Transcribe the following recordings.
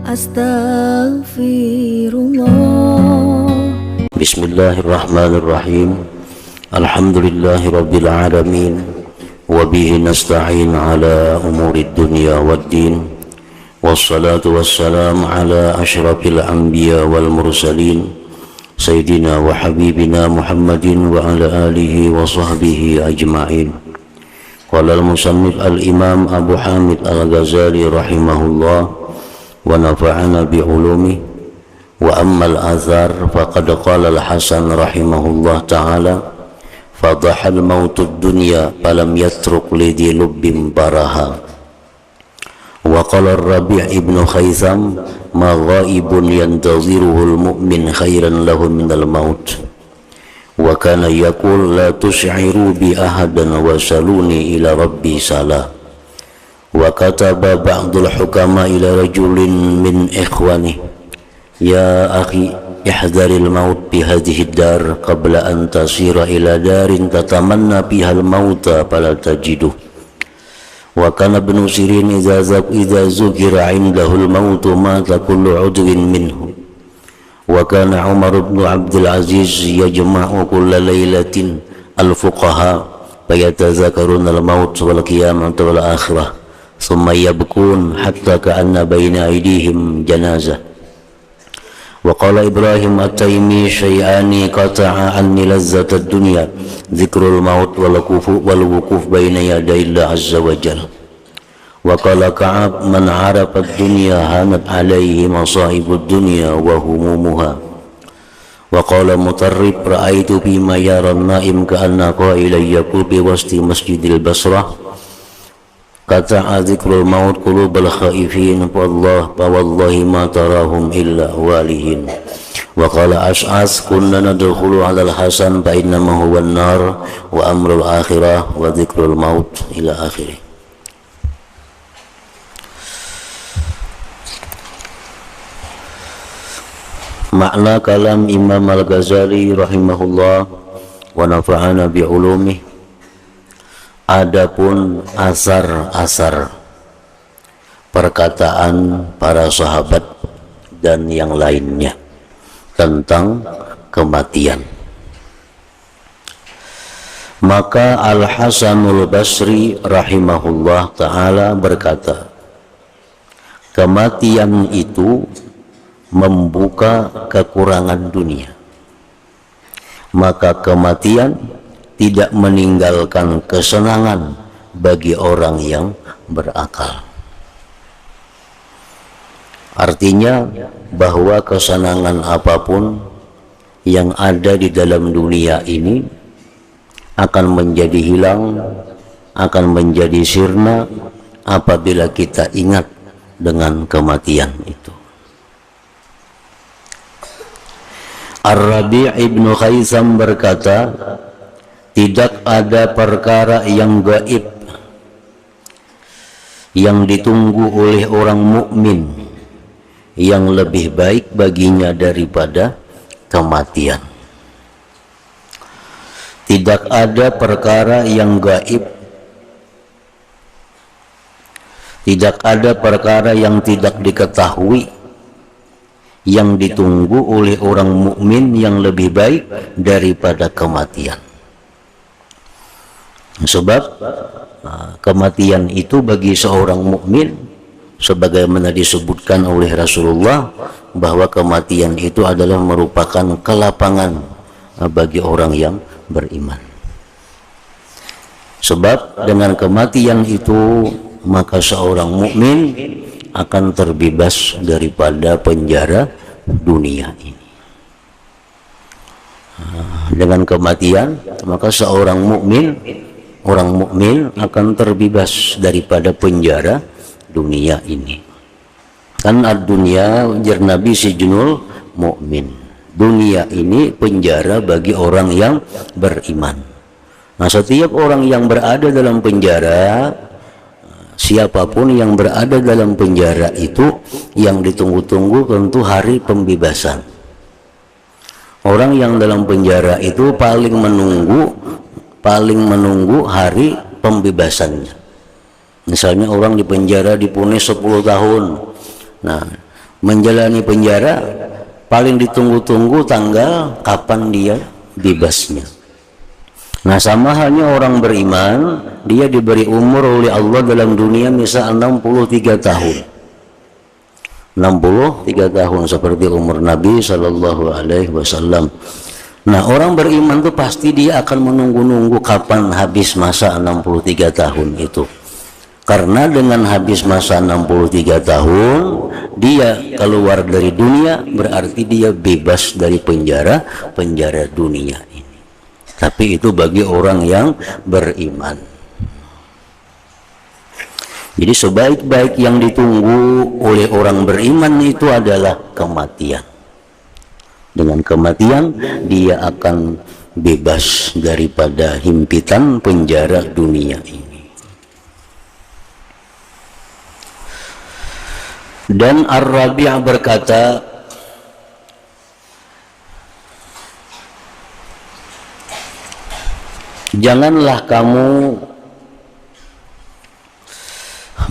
Astaghfirullah. Bismillahirrahmanirrahim. Alhamdulillahi rabbil alamin. Wabihi nasta'in ala umurid dunya waddin. Wassalatu wassalamu ala ashrafil anbiya wal mursalin, Sayyidina wa habibina Muhammadin wa ala alihi wa sahbihi ajma'in. Qala al-musannif al-imam Abu Hamid al-Ghazali rahimahullah wa nafa'ana bi'ulumi. Wa ammal azhar faqad qala al-Hasan rahimahullah ta'ala fadahal mautud dunya falam yatruk lidi lubbim baraha. Wa qala Rabi' ibn Khaytham ma ghaibun yantaziruhu al-mu'min khairan lahu minal maut. Wa kana yaqul la tush'iru bi ahadan wa saluni ila rabbi salah. Wa kataba ba'dul hukama ila rajulin min ikhwani, ya akhi ihdharil maut bi hadhihi dar qabla an tasira ila darin tatamanna biha al mauta fala tajidu. Wa kana ibn Sirin idza zukira indahu al maut mata kullu udwin minhu. Wa kana Umar ibn Abdul Aziz yajma'u kulla laylatin al fuqaha fayatazakaruna al maut wal qiyamah wal akhirah thumma yabkun hatta ka'anna baina aydihim janazah. Wa qala Ibrahim at-Taymi syai'ani qata'a anni lazzat ad-dunya dzikrul maut wal wuquf baina yaday Allah azza wa jalla. Wa qala Ka'ab man 'arafa ad-dunya hanat 'alayhi masa'ibud dunya wa humumuha. Wa qala Mutarrib ra'aitu bima yara an-na'im ka'anna qailan yaqul bi wasti masjidil Basrah qata'a dzikrul maut qulubal khaifin wallahi ma tarahum illa walihin. Wa qala Ash'as kunna nadkhulu 'ala al-Hasan fa innama huwa an-nar wa amrul akhirah wa dzikrul maut ila akhirih. Makna kalam Imam Al-Ghazali rahimahullah wa nafa'ana bi ulumih. Adapun asar-asar perkataan para sahabat dan yang lainnya tentang kematian, maka Al-Hasanul Basri rahimahullah ta'ala berkata, kematian itu membuka kekurangan dunia, maka kematian tidak meninggalkan kesenangan bagi orang yang berakal. Artinya bahwa kesenangan apapun yang ada di dalam dunia ini akan menjadi hilang, akan menjadi sirna apabila kita ingat dengan kematian itu. Ar-Rabi' ibn Khaytham berkata, tidak ada perkara yang gaib yang ditunggu oleh orang mukmin yang lebih baik baginya daripada kematian. Tidak ada perkara yang gaib, tidak ada perkara yang tidak diketahui yang ditunggu oleh orang mukmin yang lebih baik daripada kematian. Sebab kematian itu bagi seorang mukmin, sebagaimana disebutkan oleh Rasulullah, bahwa kematian itu adalah merupakan kelapangan bagi orang yang beriman. Sebab dengan kematian itu maka seorang mukmin akan terbebas daripada penjara dunia ini. Dengan kematian maka seorang mukmin, orang mukmin akan terbebas daripada penjara dunia ini. Kan ad-dunya jarnabi sijnul mukmin. Dunia ini penjara bagi orang yang beriman. Nah, setiap orang yang berada dalam penjara, siapapun yang berada dalam penjara itu, yang ditunggu-tunggu tentu hari pembebasan. Orang yang dalam penjara itu paling menunggu hari pembebasannya. Misalnya orang di penjara dipunis 10 tahun. Nah, menjalani penjara, paling ditunggu-tunggu tanggal kapan dia bebasnya. Nah, sama halnya orang beriman, dia diberi umur oleh Allah dalam dunia misal 63 tahun. 63 tahun seperti umur Nabi Shallallahu Alaihi Wasallam. Nah, orang beriman itu pasti dia akan menunggu-nunggu kapan habis masa 63 tahun itu. Karena dengan habis masa 63 tahun, dia keluar dari dunia, berarti dia bebas dari penjara dunia ini. Tapi itu bagi orang yang beriman. Jadi sebaik-baik yang ditunggu oleh orang beriman itu adalah kematian. Dengan kematian dia akan bebas daripada himpitan penjara dunia ini. Dan Ar-Rabi' berkata, janganlah kamu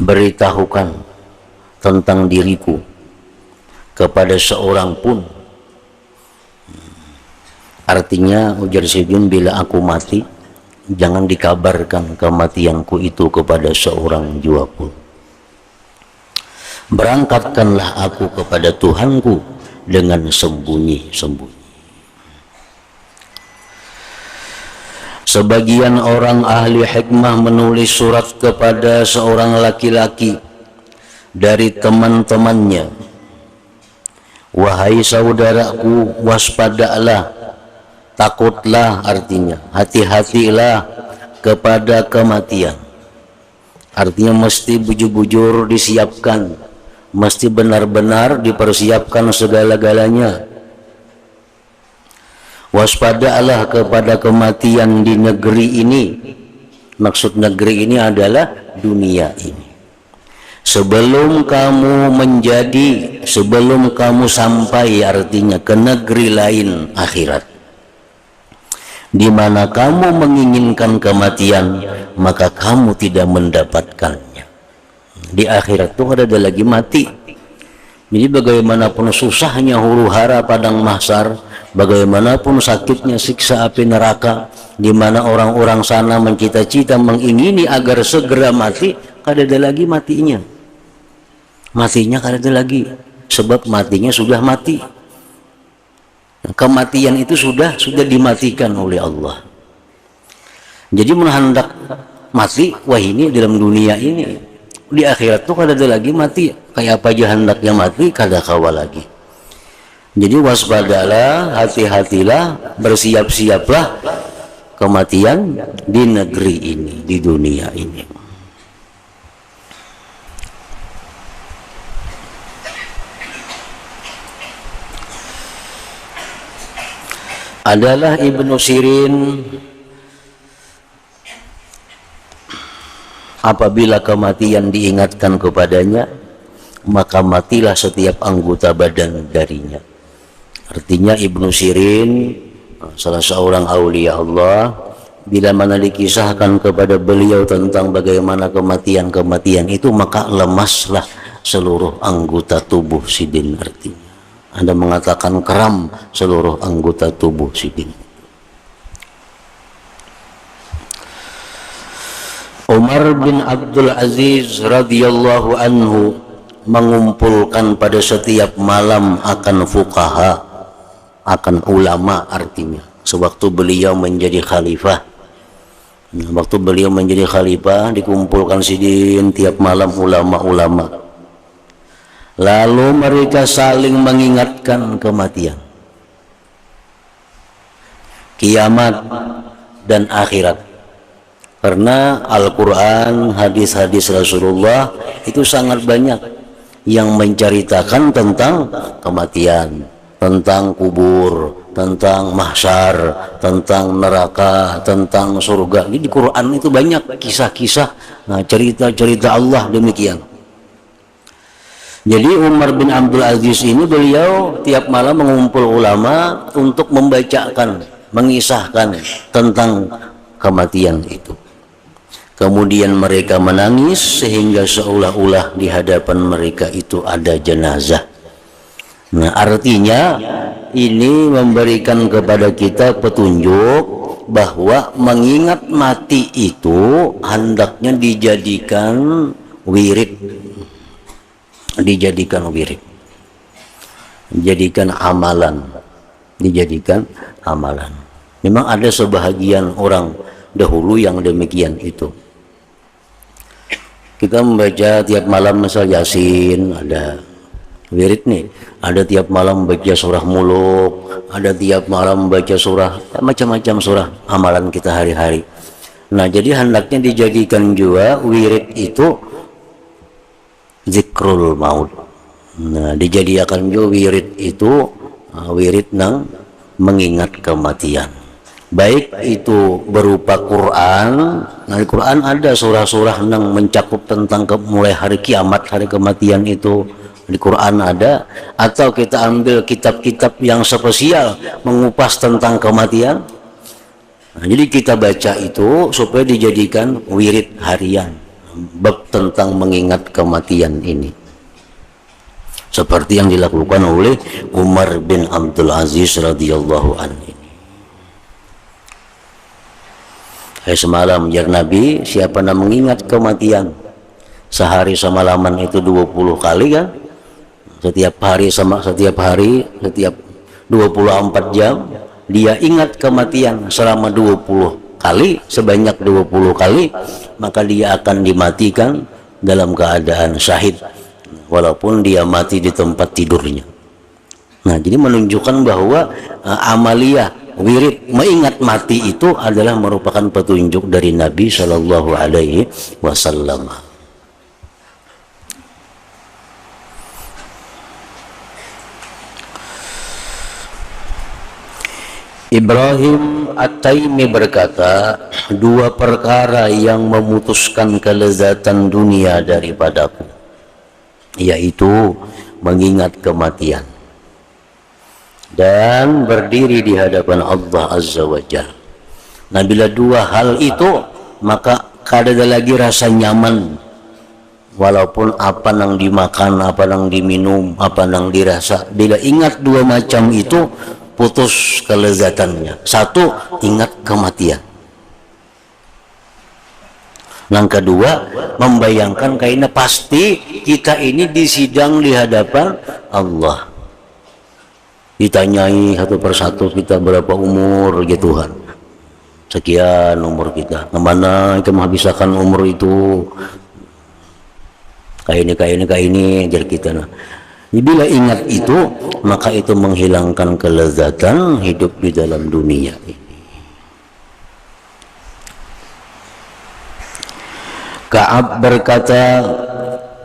beritahukan tentang diriku kepada seorang pun. Artinya, ujar Syedin, bila aku mati, jangan dikabarkan kematianku itu kepada seorang jua pun. Berangkatkanlah aku kepada Tuhanku dengan sembunyi-sembunyi. Sebagian orang ahli hikmah menulis surat kepada seorang laki-laki dari teman-temannya. Wahai saudaraku, waspadalah, takutlah, artinya hati-hatilah kepada kematian. Artinya mesti bujur-bujur disiapkan, mesti benar-benar dipersiapkan segala-galanya. Waspadalah kepada kematian di negeri ini. Maksud negeri ini adalah dunia ini. Sebelum kamu sampai, artinya ke negeri lain, akhirat, di mana kamu menginginkan kematian, maka kamu tidak mendapatkannya. Di akhirat itu ada lagi mati. Jadi bagaimanapun susahnya huru-hara padang mahsyar, bagaimanapun sakitnya siksa api neraka, di mana orang-orang sana mencita-cita mengingini agar segera mati, kada ada lagi matinya. Matinya kada ada lagi, sebab matinya sudah mati. Kematian itu sudah dimatikan oleh Allah. Jadi menghendak mati, wah ini dalam dunia ini. Di akhirat tuh kada ada lagi mati. Kayak apa aja hendaknya mati, kada kawa lagi. Jadi waspadalah, hati-hatilah, bersiap-siaplah kematian di negeri ini, di dunia ini. Adalah Ibnu Sirin, apabila kematian diingatkan kepadanya, maka matilah setiap anggota badan darinya. Artinya Ibnu Sirin, salah seorang aulia Allah, bila mana dikisahkan kepada beliau tentang bagaimana kematian itu, maka lemaslah seluruh anggota tubuh Sidin. Artinya Anda mengatakan keram seluruh anggota tubuh Sidin. Umar bin Abdul Aziz radhiyallahu anhu mengumpulkan pada setiap malam akan fuqaha, akan ulama, artinya sewaktu beliau menjadi khalifah. Waktu beliau menjadi khalifah, dikumpulkan Sidin tiap malam ulama-ulama. Lalu mereka saling mengingatkan kematian, kiamat, dan akhirat. Karena Al-Quran, hadis-hadis Rasulullah itu sangat banyak yang menceritakan tentang kematian, tentang kubur, tentang mahsyar, tentang neraka, tentang surga. Jadi di Quran itu banyak kisah-kisah, cerita-cerita Allah demikian. Jadi Umar bin Abdul Aziz ini, beliau tiap malam mengumpul ulama untuk membacakan, mengisahkan tentang kematian itu. Kemudian mereka menangis sehingga seolah-olah di hadapan mereka itu ada jenazah. Nah, artinya ini memberikan kepada kita petunjuk bahwa mengingat mati itu hendaknya dijadikan wirid, dijadikan wirid, dijadikan amalan, dijadikan amalan. Memang ada sebahagian orang dahulu yang demikian itu. Kita membaca tiap malam misal Yasin, ada wirid nih, ada tiap malam baca surah Muluk, ada tiap malam baca surah, macam-macam surah amalan kita hari-hari. Nah, jadi hendaknya dijadikan juga wirid itu zikrul maut. Nah, dijadikan juga wirid itu wirid nang mengingat kematian. Baik itu berupa Quran. Nah, di Quran ada surah-surah yang mencakup tentang mulai hari kiamat, hari kematian itu di Quran ada, atau kita ambil kitab-kitab yang spesial mengupas tentang kematian. Nah, jadi kita baca itu supaya dijadikan wirid harian bab tentang mengingat kematian ini, seperti yang dilakukan oleh Umar bin Abdul Aziz radhiyallahu anhu. Semalam jar Nabi, siapa yang mengingat kematian sehari semalaman itu 20 kali kan, setiap hari 24 jam dia ingat kematian selama 20 kali, sebanyak 20 kali, maka dia akan dimatikan dalam keadaan syahid walaupun dia mati di tempat tidurnya. Nah, jadi menunjukkan bahwa amaliyah wirid mengingat mati itu adalah merupakan petunjuk dari Nabi Shallallahu Alaihi Wasallam. Ibrahim At-Taimi berkata, dua perkara yang memutuskan kelezatan dunia daripadaku, yaitu mengingat kematian dan berdiri di hadapan Allah Azza wa Jalla. Nah, bila dua hal itu, maka kada ada lagi rasa nyaman, walaupun apa nang dimakan, apa nang diminum, apa nang dirasa. Bila ingat dua macam itu, putus kelezatannya. Satu, ingat kematian. Yang kedua, membayangkan kayaknya pasti kita ini disidang di hadapan Allah. Ditanyai satu persatu kita berapa umur ya Tuhan, sekian umur kita, kemana kita menghabiskan umur itu, kayak ini jadi kita. Nah, bila ingat itu, maka itu menghilangkan kelezatan hidup di dalam dunia ini. Ka'ab berkata,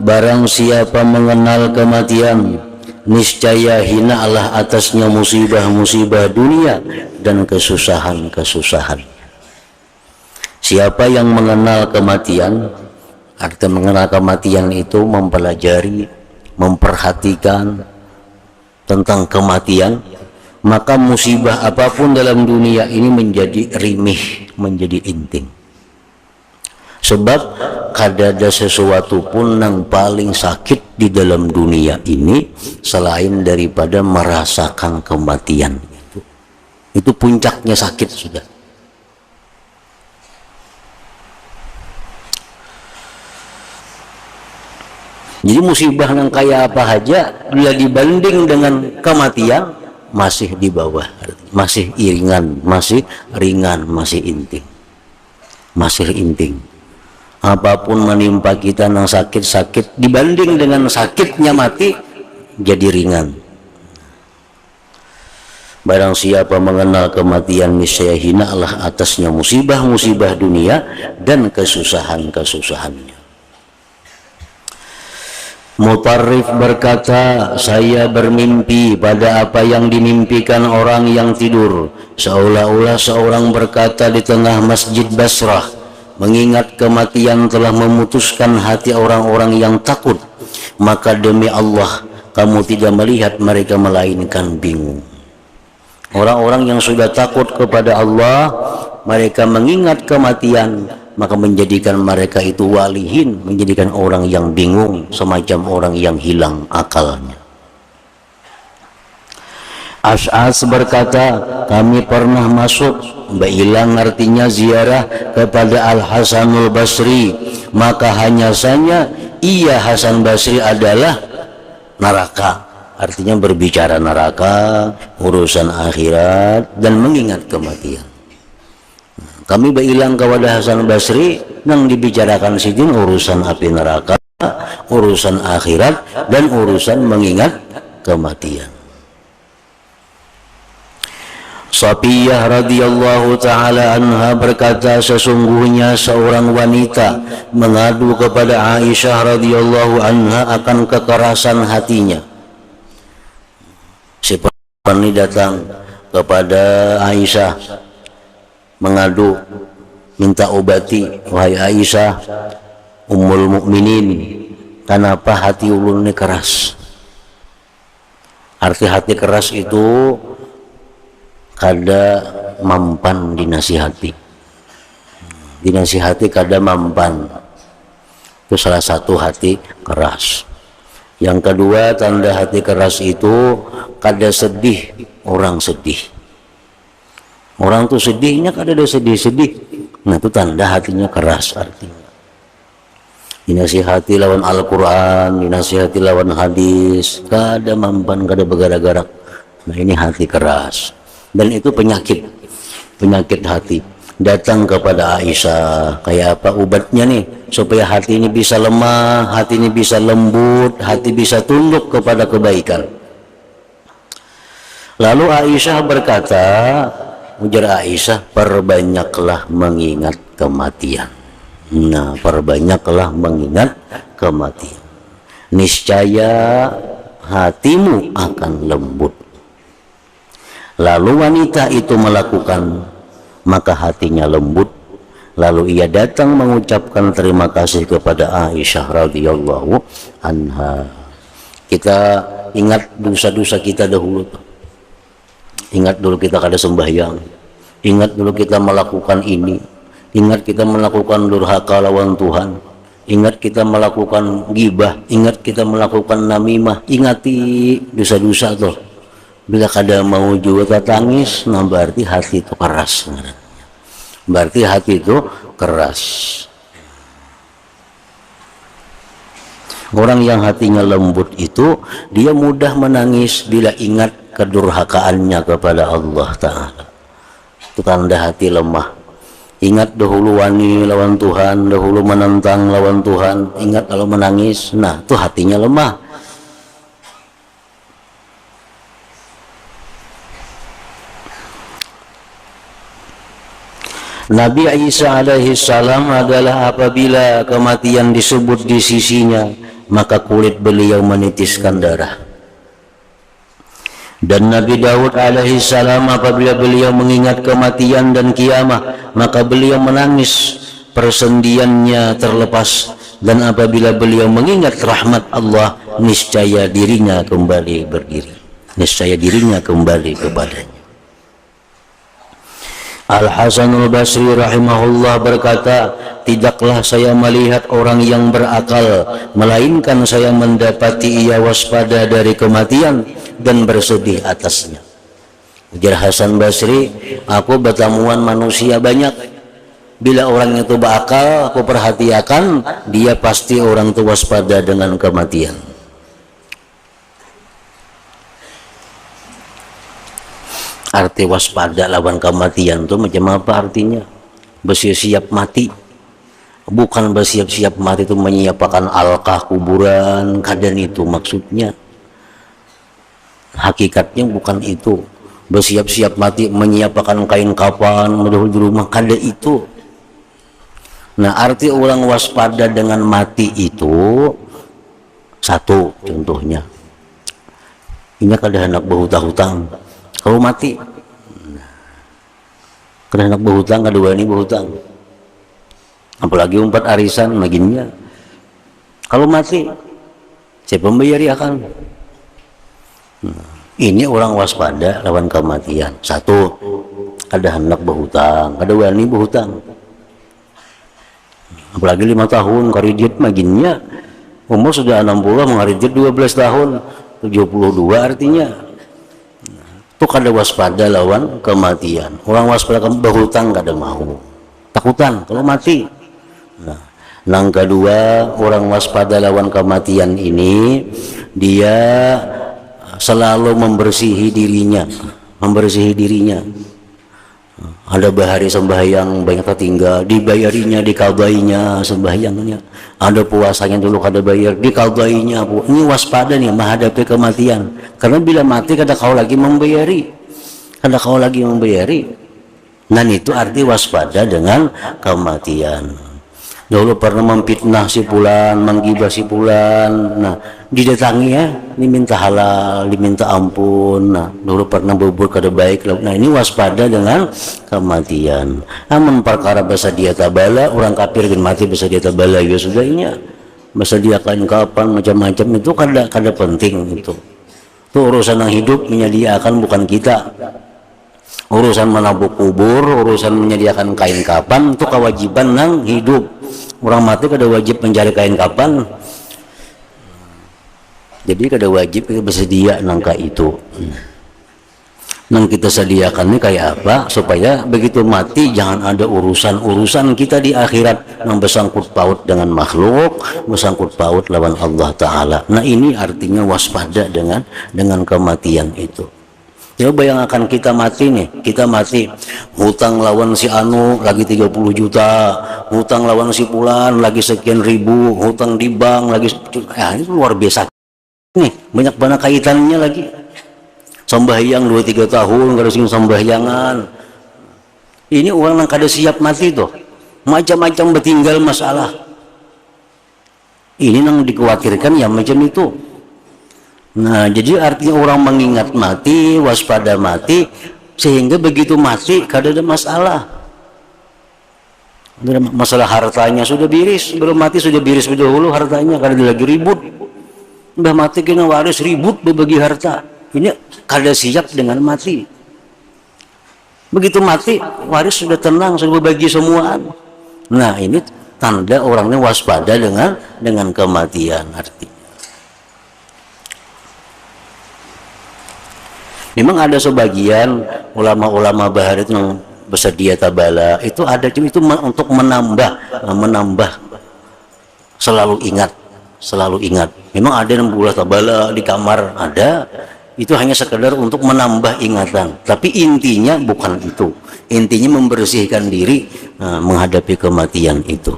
barang siapa mengenal kematian, niscaya hinalah atasnya musibah-musibah dunia dan kesusahan-kesusahan. Siapa yang mengenal kematian, arti mengenal kematian itu mempelajari, memperhatikan tentang kematian, maka musibah apapun dalam dunia ini menjadi rimih, menjadi inting. Sebab kada ada sesuatu pun yang paling sakit di dalam dunia ini selain daripada merasakan kematian. Itu puncaknya sakit sudah. Jadi musibah yang kayak apa aja, bila dibanding dengan kematian masih di bawah, masih ringan, masih inting, masih inting. Apapun menimpa kita yang sakit-sakit, dibanding dengan sakitnya mati jadi ringan. Barang siapa mengenal kematian, niscaya hinalah atasnya musibah-musibah dunia dan kesusahan-kesusahannya. Mutarrif berkata, saya bermimpi pada apa yang dimimpikan orang yang tidur, seolah-olah seorang berkata di tengah masjid Basrah, mengingat kematian telah memutuskan hati orang-orang yang takut, maka demi Allah kamu tidak melihat mereka melainkan bingung. Orang-orang yang sudah takut kepada Allah, mereka mengingat kematian, maka menjadikan mereka itu walihin, menjadikan orang yang bingung, semacam orang yang hilang akalnya. Ash'as berkata, kami pernah masuk, Bailang artinya ziarah kepada Al-Hasanul Basri, maka hanya saja ia Hasan Basri adalah neraka, artinya berbicara neraka, urusan akhirat dan mengingat kematian. Kami bailang kepada Hasan Basri yang dibicarakan sidin urusan api neraka, urusan akhirat dan urusan mengingat kematian. Safiyah radhiyallahu ta'ala anha berkata, sesungguhnya seorang wanita mengadu kepada Aisyah radhiyallahu anha akan kekerasan hatinya. Si perempuan ini datang kepada Aisyah mengadu, minta obati, wahai Aisyah ummul mukminin, kenapa hati ulun ini keras? Arti hati keras itu kada mampan dinasihati, kada mampan, itu salah satu hati keras. Yang kedua, tanda hati keras itu kada sedih, orang sedih. Orang tuh sedihnya kada ada sedih-sedih, nah itu tanda hatinya keras artinya. Dinasihati lawan Al-Quran, dinasihati lawan hadis, kada mampan, kada bergerak-gerak. Nah ini hati keras. Dan itu penyakit hati. Datang kepada Aisyah, kayak apa obatnya nih supaya hati ini bisa lemah, hati ini bisa lembut, hati bisa tunduk kepada kebaikan. Lalu Aisyah berkata, ujar Aisyah, perbanyaklah mengingat kematian. Nah, perbanyaklah mengingat kematian, niscaya hatimu akan lembut. Lalu wanita itu melakukan, maka hatinya lembut. Lalu ia datang mengucapkan terima kasih kepada Aisyah radhiyallahu anha. Kita ingat dosa-dosa kita dahulu. Ingat dulu kita kada sembahyang. Ingat dulu kita melakukan ini. Ingat kita melakukan durhaka lawan Tuhan. Ingat kita melakukan ghibah. Ingat kita melakukan namimah. Ingati dosa-dosa tuh. Bila kada mau juga tangis, nah berarti hati itu keras. Berarti hati itu keras. Orang yang hatinya lembut itu, dia mudah menangis bila ingat kedurhakaannya kepada Allah Ta'ala. Itu tanda hati lemah. Ingat dahulu wani lawan Tuhan, dahulu menentang lawan Tuhan, ingat kalau menangis, nah itu hatinya lemah. Nabi Isa alaihi salam adalah apabila kematian disebut di sisinya, maka kulit beliau menitiskan darah. Dan Nabi Daud alaihi salam apabila beliau mengingat kematian dan kiamah, maka beliau menangis, persendiannya terlepas. Dan apabila beliau mengingat rahmat Allah, niscaya dirinya kembali berdiri, niscaya dirinya kembali kepadanya. Al-Hasanul Basri rahimahullah berkata, tidaklah saya melihat orang yang berakal, melainkan saya mendapati ia waspada dari kematian dan bersedih atasnya. Ujar Hasan Basri, aku bertemuan manusia banyak. Bila orang itu berakal, aku perhatikan, dia pasti orang itu waspada dengan kematian. Arti waspada lawan kematian itu macam apa artinya? Bersiap-siap mati. Bukan bersiap-siap mati itu menyiapkan alkah kuburan, kadang itu maksudnya. Hakikatnya bukan itu. Bersiap-siap mati menyiapkan kain kafan, mendahului di rumah, kadang itu. Nah, arti orang waspada dengan mati itu, satu contohnya, ini kada hendak berhutang-hutang. Kalau mati, kada hendak berhutang, kedua ini berhutang. Apalagi umpat arisan, maginnya. Kalau mati, siapa membayari akan? Ini orang waspada lawan kematian. Satu, kada hendak berhutang, kedua ini berhutang. Apalagi 5 tahun, karidit maginnya. Umur sudah 60, mengaridit 12 tahun, 72 artinya. Tuh kada waspada lawan kematian. Orang waspada berhutang kada mau, takutan kalau mati. Nah, yang kedua, orang waspada lawan kematian ini dia selalu membersihi dirinya. Ada bahari sembahyang banyak tertinggal, dibayarinya, dikadainya sembahyangnya. Ada puasanya dulu kada bayar, dikadainya. Ini waspada nih menghadapi kematian. Karena bila mati kada kau lagi membayari. Dan itu arti waspada dengan kematian. Dulu pernah memfitnah si fulan, menggibah si fulan. Nah, didatangi ya, diminta halal, diminta ampun. Nah, dulu pernah berbuat kada baik. Nah, ini waspada dengan kematian. Namun perkara basa dia tabala, orang kafir kan mati basa dia tabala ya sudahnya. Basa dia kain kapan macam-macam itu kada penting itu. Itu urusan yang hidup menyediakan bukan kita. Urusan menabuk kubur, urusan menyediakan kain kapan itu kewajiban nang hidup. Orang mati kada wajib mencari kain kapan. Jadi kada wajib kita bersedia nangka itu. Nang kita sediakan ini kayak apa supaya begitu mati jangan ada urusan kita di akhirat yang bersangkut paut dengan makhluk, bersangkut paut lawan Allah Ta'ala. Nah ini artinya waspada dengan kematian itu. Coba bayangkan kita mati nih, kita mati hutang lawan si Anu lagi 30 juta, hutang lawan si Fulan lagi sekian ribu, hutang di bank lagi, ya ini luar biasa nih, banyak banget kaitannya lagi. Sembahyang 2-3 tahun harus sembahyangan. Ini orang yang kada siap mati tuh, macam-macam bertinggal masalah. Ini yang dikhawatirkan ya macam itu. Nah, jadi artinya orang mengingat mati, waspada mati, sehingga begitu mati kada ada masalah. Masalah hartanya sudah biris, belum mati sudah biris dahulu hartanya, kada ada lagi ribut. Udah mati kena waris ribut berbagi harta. Ini kada siap dengan mati. Begitu mati, waris sudah tenang, sudah berbagi semuaan. Nah, ini tanda orangnya waspada dengan kematian artinya. Memang ada sebagian ulama-ulama bahar itu yang bersedia tabala itu ada itu untuk menambah selalu ingat. Memang ada yang bulah tabala di kamar ada, itu hanya sekedar untuk menambah ingatan. Tapi intinya bukan itu. Intinya membersihkan diri menghadapi kematian itu.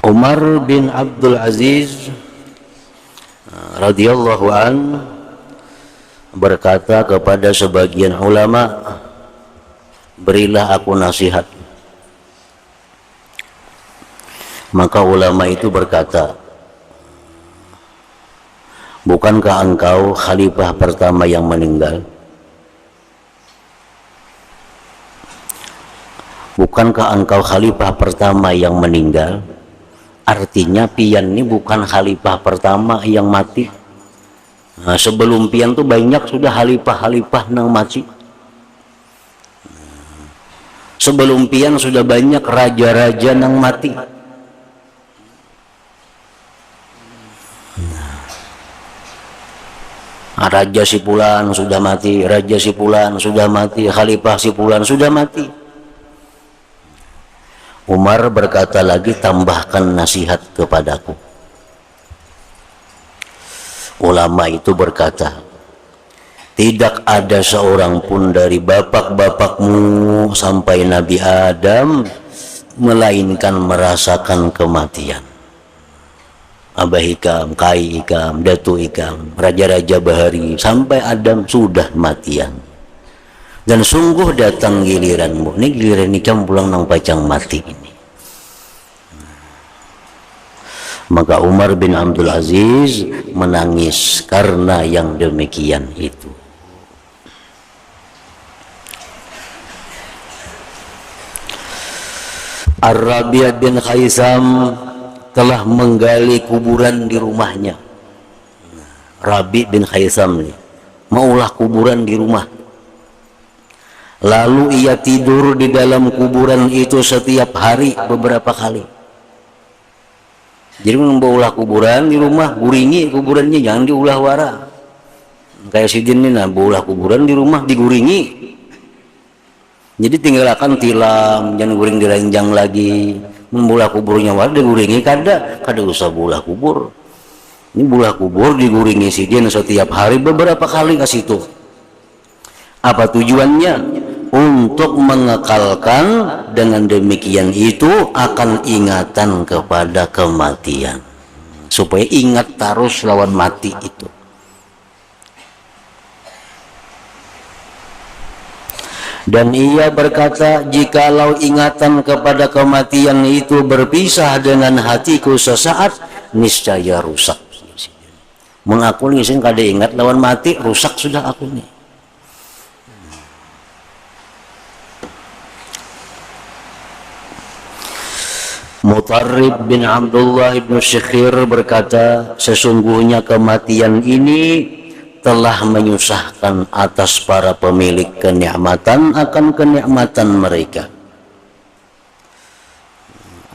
Umar bin Abdul Aziz radhiyallahu an berkata kepada sebagian ulama, berilah aku nasihat. Maka ulama itu berkata, bukankah engkau khalifah pertama yang meninggal? Bukankah engkau khalifah pertama yang meninggal? Artinya pian ini bukan khalifah pertama yang mati. Nah, sebelum pian tuh banyak sudah khalifah yang mati. Sebelum pian sudah banyak raja-raja yang mati. Raja si Fulan sudah mati, raja si Fulan sudah mati, khalifah si Fulan sudah mati. Umar berkata lagi, tambahkan nasihat kepadaku. Ulama itu berkata, tidak ada seorang pun dari bapak-bapakmu sampai Nabi Adam melainkan merasakan kematian. Abah Ikam, Kai Ikam, Datu Ikam, raja-raja bahari sampai Adam sudah matian. Dan sungguh datang giliranmu. Ini giliran Ikam pulang nang pacang mati ini. Maka Umar bin Abdul Aziz menangis karena yang demikian itu. Ar-Rabi' bin Khaisam telah menggali kuburan di rumahnya. Rabi' bin Khaisam nih, maulah kuburan di rumah. Lalu ia tidur di dalam kuburan itu setiap hari beberapa kali. Jadi ulah kuburan di rumah, guringi kuburannya, jangan diulah wara. Kayak sidin ini, nah ulah kuburan di rumah diguringi. Jadi tinggalkan tilam, jangan guring diranjang lagi. Membulah kuburnya wara diguringi kada usah bulah kubur. Ini bulah kubur diguringi sidin setiap hari beberapa kali ke situ. Apa tujuannya? Untuk mengekalkan, dengan demikian itu akan ingatan kepada kematian, supaya ingat terus lawan mati itu. Dan ia berkata, jikalau ingatan kepada kematian itu berpisah dengan hatiku sesaat, niscaya rusak. Mengaku nih kada ingat lawan mati, rusak sudah aku nih. Mutarrib bin Abdullah ibn Syekhir berkata, sesungguhnya kematian ini telah menyusahkan atas para pemilik kenikmatan akan kenikmatan mereka.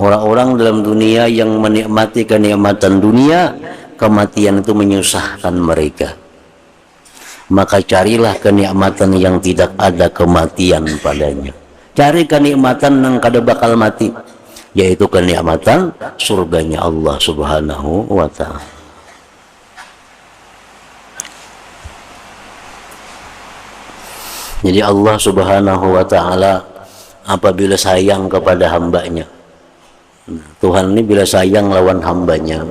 Orang-orang dalam dunia yang menikmati kenikmatan dunia, kematian itu menyusahkan mereka. Maka carilah kenikmatan yang tidak ada kematian padanya. Cari kenikmatan yang kada bakal mati, yaitu kenikmatan surganya Allah Subhanahu wa ta'ala. Jadi Allah Subhanahu wa ta'ala apabila sayang kepada hambanya, Tuhan ini bila sayang lawan hambanya,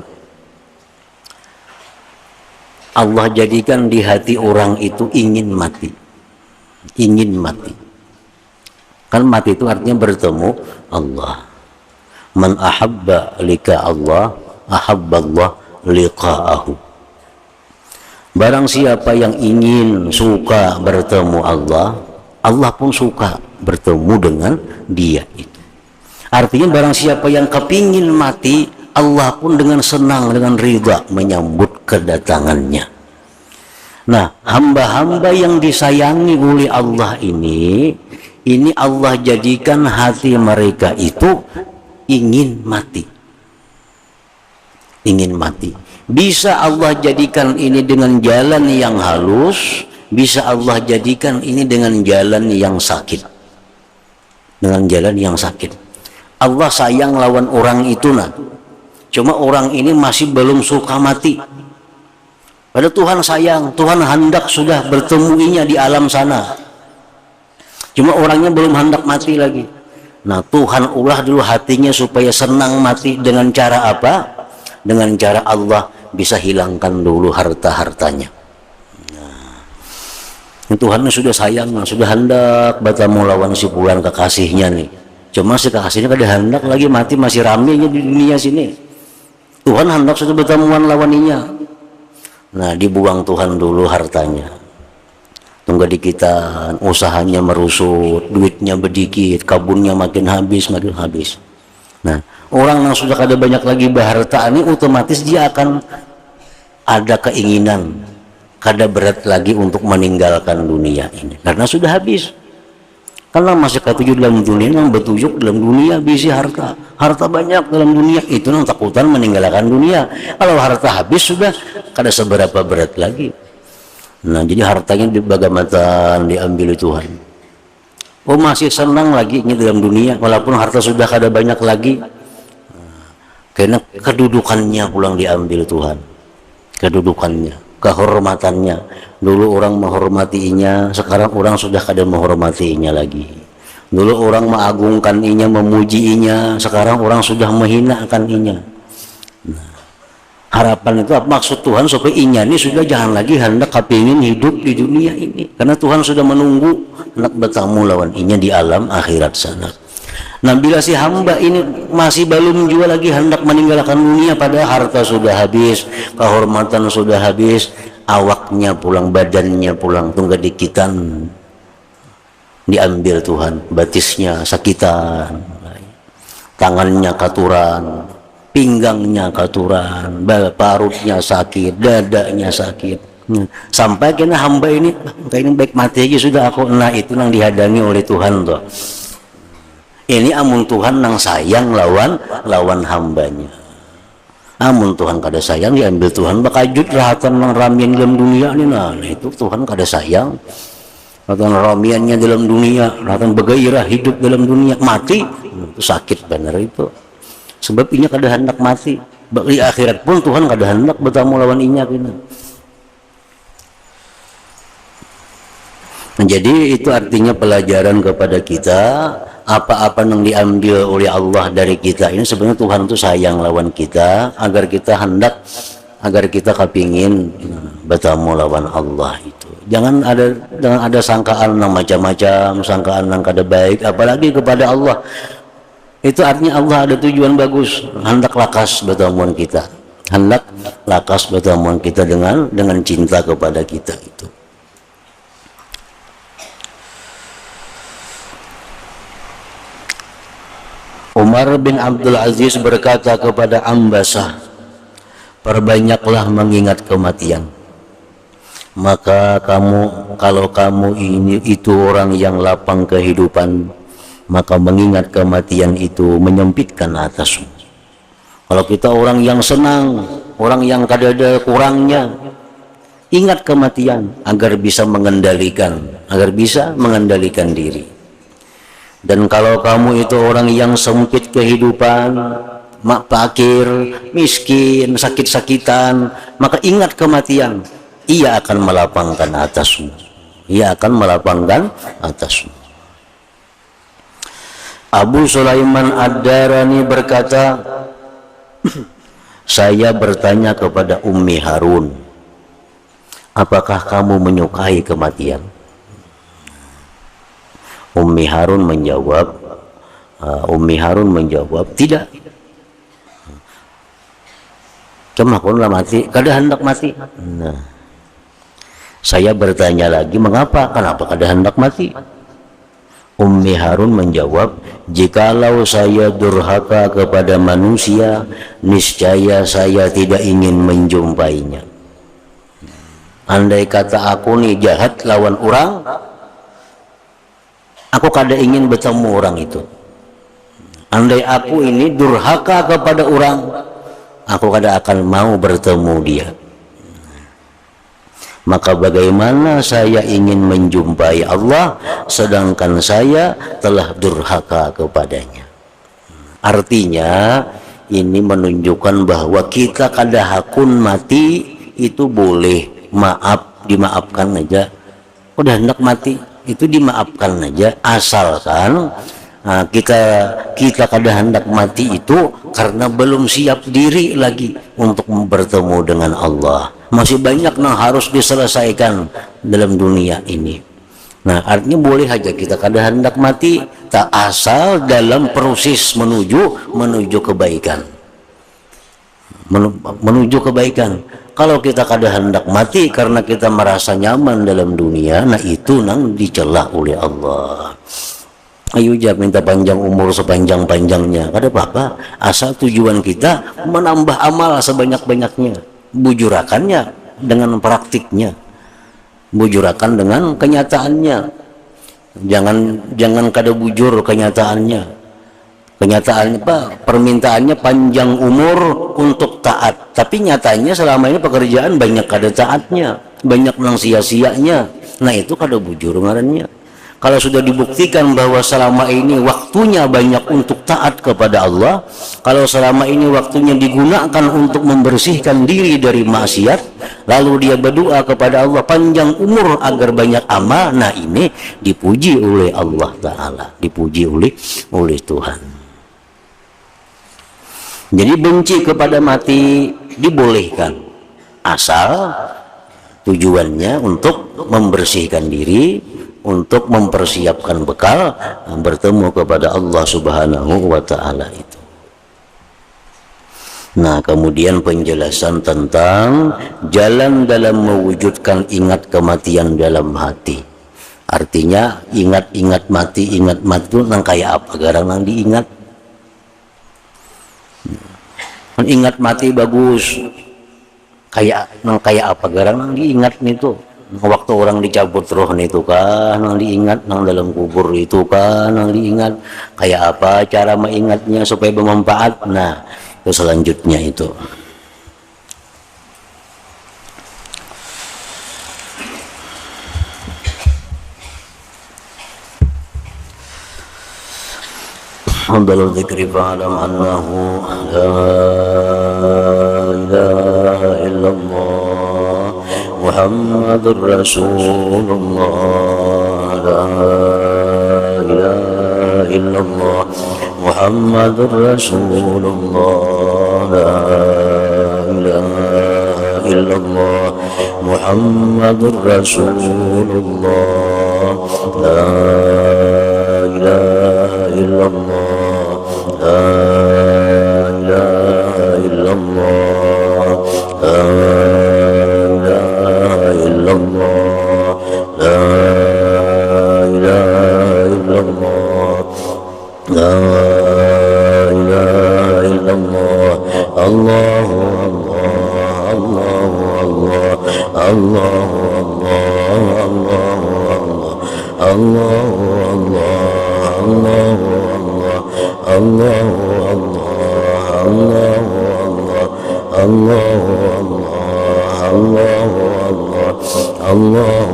Allah jadikan di hati orang itu ingin mati. Ingin mati. Kan mati itu artinya bertemu Allah. Man ahabba lika Allah, ahabballah liqa'ahu. Barang siapa yang ingin suka bertemu Allah, Allah pun suka bertemu dengan dia itu. Artinya barang siapa yang kepingin mati, Allah pun dengan senang, dengan ridha menyambut kedatangannya. Nah, hamba-hamba yang disayangi oleh Allah ini Allah jadikan hati mereka itu ingin mati. Ingin mati. Bisa Allah jadikan ini dengan jalan yang halus, bisa Allah jadikan ini dengan jalan yang sakit. Dengan jalan yang sakit. Allah sayang lawan orang itu nah. Cuma orang ini masih belum suka mati. Pada Tuhan sayang, Tuhan hendak sudah bertemuinya di alam sana. Cuma orangnya belum hendak mati lagi. Nah, Tuhan ulah dulu hatinya supaya senang mati. Dengan cara apa? Dengan cara Allah bisa hilangkan dulu harta-hartanya. Nah, Tuhan sudah sayang, sudah hendak bertemu lawan si pulang kekasihnya nih. Cuma si kekasihnya kada hendak lagi mati, masih ramenya di dunia sini. Tuhan hendak sudah bertemuan lawaninya. Nah, dibuang Tuhan dulu hartanya. Tunggu dikitan, usahanya merusut, duitnya sedikit, kabunnya makin habis. Nah, orang yang sudah kada banyak lagi berharta ini, otomatis dia akan ada keinginan, kada berat lagi untuk meninggalkan dunia ini, karena sudah habis. Karena masih ketujuh dalam dunia, yang bertujuh dalam dunia bisi harta banyak dalam dunia, itu yang takutan meninggalkan dunia. Kalau harta habis sudah kada seberapa berat lagi. Nah, jadi hartanya dibagaimana diambil Tuhan. Oh, masih senang lagi ini dalam dunia, walaupun harta sudah kada banyak lagi. Karena kedudukannya pulang diambil Tuhan. Kedudukannya, kehormatannya. Dulu orang menghormatinya, sekarang orang sudah kada menghormatinya lagi. Dulu orang mengagungkaninya, memujinya, sekarang orang sudah menghinakannya. Nah, harapan itu apa? Maksud Tuhan supaya inya ini sudah jangan lagi hendak kepingin hidup di dunia ini, karena Tuhan sudah menunggu hendak bertemu lawan inya di alam akhirat sana. Nah, bila si hamba ini masih belum juga lagi hendak meninggalkan dunia, padahal harta sudah habis, kehormatan sudah habis, awaknya pulang, badannya pulang, tunggu dikitan diambil Tuhan, batisnya sakitan, tangannya katuran, pinggangnya katuran, parutnya sakit, dadanya sakit. Sampai kena hamba ini baik mati aja sudah aku. Nah, itu yang dihadangi oleh Tuhan tuh. Ini amun Tuhan nang sayang lawan hambanya. Amun Tuhan kada sayang diambil Tuhan bakajut rahatan nang ramian dalam dunia ni, nah itu Tuhan kada sayang. Rahatan ramiannya dalam dunia, rahatan bergairah hidup dalam dunia, mati itu sakit benar itu. Sebab inya kada hendak mati. Di akhirat pun Tuhan kada hendak bertemu lawan inya kena. Jadi itu artinya pelajaran kepada kita, apa-apa yang diambil oleh Allah dari kita ini sebenarnya Tuhan itu sayang lawan kita, agar kita hendak, agar kita kepingin bertemu lawan Allah itu. Jangan ada sangkaan yang macam-macam, sangkaan yang kada baik, apalagi kepada Allah. Itu artinya Allah ada tujuan bagus, hendak lakas bertemuan kita, hendak lakas bertemuan kita dengan cinta kepada kita itu. Umar bin Abdul Aziz berkata kepada Ambasah, perbanyaklah mengingat kematian. Maka kalau kamu itu orang yang lapang kehidupan, maka mengingat kematian itu menyempitkan atasmu. Kalau kita orang yang senang, orang yang kada ada kurangnya, ingat kematian agar bisa mengendalikan diri. Dan kalau kamu itu orang yang sempit kehidupan, fakir, miskin, sakit-sakitan, maka ingat kematian, ia akan melapangkan atasmu. Abu Sulaiman Ad-Darani berkata, saya bertanya kepada Ummi Harun, apakah kamu menyukai kematian? Ummi Harun menjawab, tidak. Cuma aku lah mati, kada hendak mati. Nah, saya bertanya lagi, kenapa kada hendak mati? Ummi Harun menjawab, jikalau saya durhaka kepada manusia, niscaya saya tidak ingin menjumpainya. Andai kata aku nih jahat lawan orang, aku kada ingin bertemu orang itu. Andai aku ini durhaka kepada orang, aku kada akan mau bertemu dia. Maka bagaimana saya ingin menjumpai Allah sedangkan saya telah durhaka kepadanya? Artinya ini menunjukkan bahwa kita kada hakun mati itu boleh, dimaafkan aja. Udah hendak mati itu dimaafkan aja, asalkan kita kada hendak mati itu karena belum siap diri lagi untuk bertemu dengan Allah. Masih banyak yang harus diselesaikan dalam dunia ini. Nah, artinya boleh aja kita kada hendak mati, tak asal dalam proses menuju kebaikan. Menuju kebaikan. Kalau kita kada hendak mati karena kita merasa nyaman dalam dunia, nah itu nang dicela oleh Allah. Ayo minta panjang umur sepanjang-panjangnya, kada apa-apa, asal tujuan kita menambah amal sebanyak-banyaknya. Bujurakannya dengan praktiknya, bujurakan dengan kenyataannya. Jangan kada bujur kenyataannya. Kenyataannya permintaannya panjang umur untuk taat, tapi nyatanya selama ini pekerjaan banyak kada taatnya, banyak nang sia-sianya. Nah itu kada bujur ngarannya. Kalau sudah dibuktikan bahwa selama ini waktunya banyak untuk taat kepada Allah, kalau selama ini waktunya digunakan untuk membersihkan diri dari maksiat, lalu dia berdoa kepada Allah panjang umur agar banyak amal, nah ini dipuji oleh Allah Ta'ala, dipuji oleh Tuhan. Jadi benci kepada mati dibolehkan, asal tujuannya untuk membersihkan diri, untuk mempersiapkan bekal bertemu kepada Allah Subhanahu wa Ta'ala itu. Nah, kemudian penjelasan tentang jalan dalam mewujudkan ingat kematian dalam hati. Artinya ingat mati itu nang kayak apa garang nang diingat. Ingat mati bagus, kayak apa garang nang diingat itu. Waktu orang dicabut roh itu kan nang diingat, nang dalam kubur itu kan nang diingat. Kayak apa cara mengingatnya supaya bermanfaat? Nah, itu selanjutnya itu. أفضل الذكر فاعلم أنه لا إله إلا الله محمد رسول الله لا إله إلا الله محمد رسول الله لا إله إلا الله محمد رسول الله لا إله إلا الله لا إله إلا الله لا إله إلا الله لا إله إلا الله لا إله إلا الله الله الله الله الله الله الله الله الله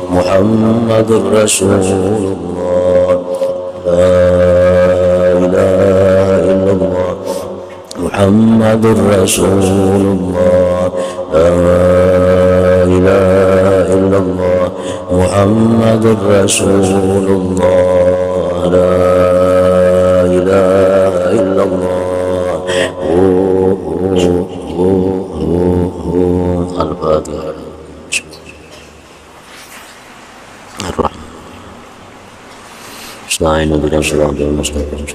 محمد رسول الله لا إله إلا الله محمد رسول الله لا إله إلا الله محمد رسول الله لا إله إلا الله الفاتحة الرحمن استعين بنا صراط المستقيم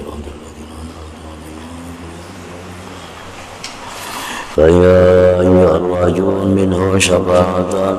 فيا أيها الراجون منه شفاعة